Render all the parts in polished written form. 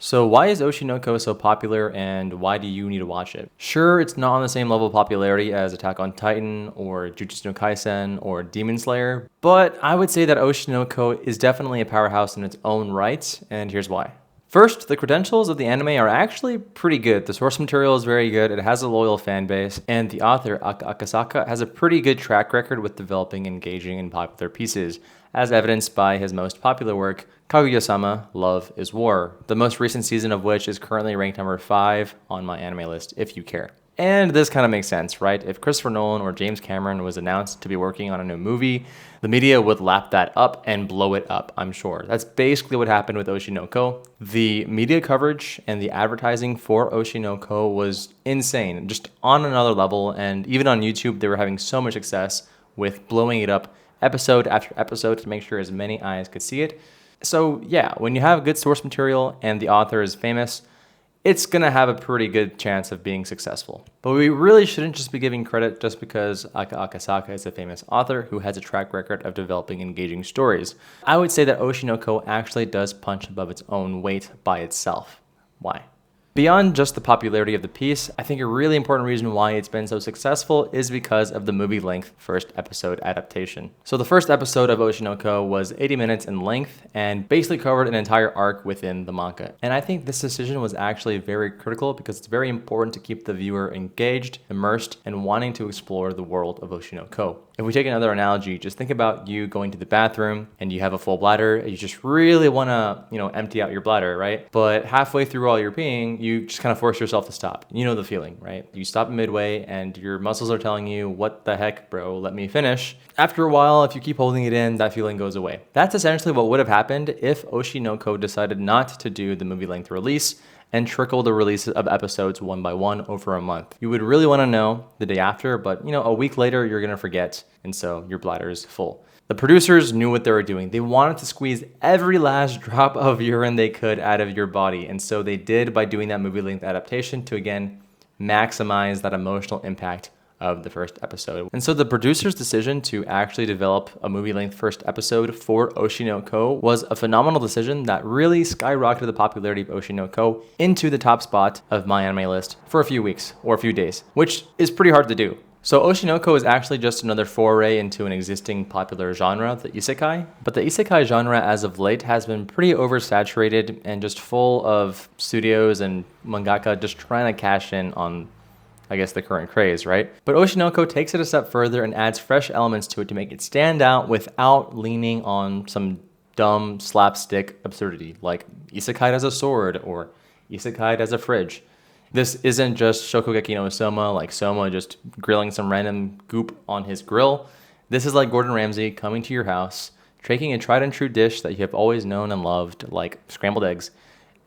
So why is Oshi no Ko so popular and why do you need to watch it? Sure, it's not on the same level of popularity as Attack on Titan or Jujutsu no Kaisen or Demon Slayer, but I would say that Oshi no Ko is definitely a powerhouse in its own right, and here's why. First, the credentials of the anime are actually pretty good. The source material is very good, it has a loyal fan base, and the author, Akasaka, has a pretty good track record with developing engaging and popular pieces, as evidenced by his most popular work, Kaguya-sama, Love is War, the most recent season of which is currently ranked number 5 on my anime list, if you care. And this kind of makes sense, right? If Christopher Nolan or James Cameron was announced to be working on a new movie, the media would lap that up and blow it up, I'm sure. That's basically what happened with Oshi no Ko. The media coverage and the advertising for Oshi no Ko was insane, just on another level, and even on YouTube, they were having so much success with blowing it up episode after episode to make sure as many eyes could see it. So yeah, when you have good source material and the author is famous, it's going to have a pretty good chance of being successful. But we really shouldn't just be giving credit just because Akasaka is a famous author who has a track record of developing engaging stories. I would say that Oshi no Ko actually does punch above its own weight by itself. Why? Beyond just the popularity of the piece, I think a really important reason why it's been so successful is because of the movie-length first episode adaptation. So the first episode of Oshi no Ko was 80 minutes in length and basically covered an entire arc within the manga. And I think this decision was actually very critical because it's very important to keep the viewer engaged, immersed, and wanting to explore the world of Oshi no Ko. If we take another analogy, just think about you going to the bathroom and you have a full bladder and you just really want to, empty out your bladder, right? But halfway through all your peeing, you just kind of force yourself to stop. You know the feeling, right? You stop midway and your muscles are telling you, what the heck, bro, let me finish. After a while, if you keep holding it in, that feeling goes away. That's essentially what would have happened if Oshi no Ko decided not to do the movie-length release and trickle the releases of episodes one by one over a month. You would really want to know the day after, but a week later you're going to forget, and so your bladder is full. The producers knew what they were doing. They wanted to squeeze every last drop of urine they could out of your body, and so they did by doing that movie-length adaptation to, again, maximize that emotional impact of the first episode. And so the producer's decision to actually develop a movie-length first episode for Oshi no Ko was a phenomenal decision that really skyrocketed the popularity of Oshi no Ko into the top spot of my anime list for a few weeks or a few days, which is pretty hard to do. So Oshi no Ko is actually just another foray into an existing popular genre, the isekai. But the isekai genre as of late has been pretty oversaturated and just full of studios and mangaka just trying to cash in on the current craze, right? But Oshi no Ko takes it a step further and adds fresh elements to it to make it stand out without leaning on some dumb slapstick absurdity, like isekai as a sword or isekai as a fridge. This isn't just Shokugeki no Soma, like Soma just grilling some random goop on his grill. This is like Gordon Ramsay coming to your house, taking a tried and true dish that you have always known and loved, like scrambled eggs,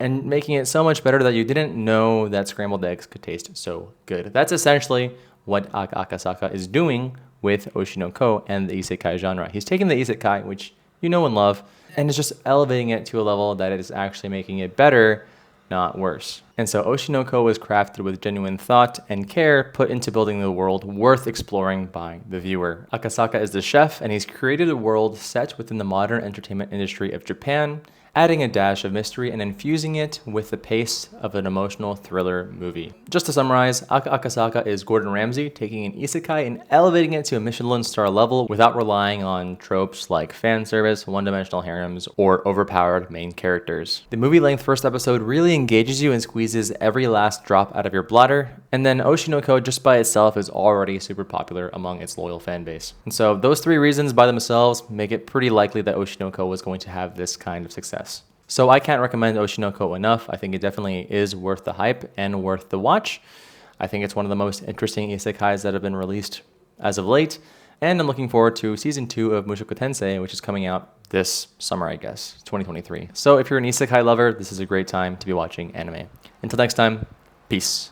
and making it so much better that you didn't know that scrambled eggs could taste so good. That's essentially what Akasaka is doing with Oshi no Ko and the isekai genre. He's taking the isekai, which you know and love, and is just elevating it to a level that is actually making it better, not worse. And so Oshi no Ko was crafted with genuine thought and care put into building a world worth exploring by the viewer. Akasaka is the chef, and he's created a world set within the modern entertainment industry of Japan, adding a dash of mystery and infusing it with the pace of an emotional thriller movie. Just to summarize, Akasaka is Gordon Ramsay taking an isekai and elevating it to a Michelin star level without relying on tropes like fan service, one-dimensional harems, or overpowered main characters. The movie-length first episode really engages you and squeezes every last drop out of your bladder, and then Oshi no Ko just by itself is already super popular among its loyal fan base. And so those three reasons by themselves make it pretty likely that Oshi no Ko was going to have this kind of success. So I can't recommend Oshi no Ko enough. I think it definitely is worth the hype and worth the watch. I think it's one of the most interesting isekais that have been released as of late. And I'm looking forward to season 2 of Mushoku Tensei, which is coming out this summer, I guess, 2023. So if you're an isekai lover, this is a great time to be watching anime. Until next time, peace.